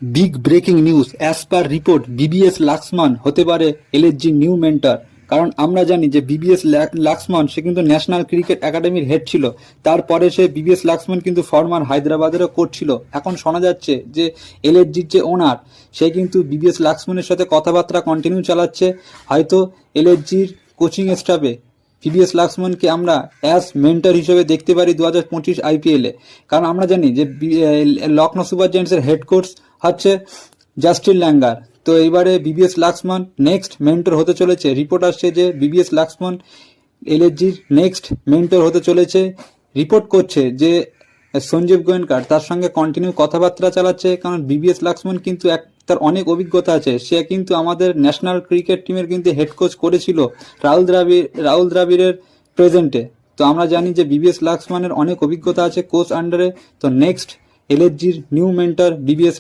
Big breaking news, as per report BBS Laxman হতে পারে LSG new mentor. কারণ আমরা জানি যে বিবিএস লাক্সমান সে কিন্তু ন্যাশনাল ক্রিকেট একাডেমির হেড ছিল, তারপরে সে বিবিএস লাক্সমান কিন্তু ফরমার হায়দ্রাবাদেরও কোচ ছিল। এখন শোনা যাচ্ছে যে এলএসজির যে ওনার সে কিন্তু বিবিএস লাক্সমানের সাথে কথাবার্তা কন্টিনিউ চালাচ্ছে। হয়তো এলএসজির কোচিং স্টাফে বিবিএস লাক্সমানকে আমরা অ্যাজ মেন্টর হিসেবে দেখতে পারি 2025 আইপিএলে। কারণ আমরা জানি যে লখনৌ সুপার জায়ান্টসের হেড কোচ হচ্ছে জাস্টিন ল্যাঙ্গার। তো এইবারে বিবিএস লাক্সমান নেক্সট মেন্টর হতে চলেছে। রিপোর্ট আসছে যে বিবিএস লাক্সমান এলএসজির নেক্সট মেন্টর হতে চলেছে। রিপোর্ট করছে যে সঞ্জীব গোয়েঙ্কার তার সঙ্গে কন্টিনিউ কথাবার্তা চালাচ্ছে, কারণ বিবিএস লাক্সমান কিন্তু তার অনেক অভিজ্ঞতা আছে। সে কিন্তু আমাদের ন্যাশনাল ক্রিকেট টিমের কিন্তু হেড কোচ করেছিল রাহুল দ্রাবিড়ের প্রেজেন্টে। তো আমরা জানি যে বিবিএস লাক্সমানের অনেক অভিজ্ঞতা আছে কোচ আন্ডারে। তো নেক্সট এলএসজির নিউ মেন্টর বিবিএস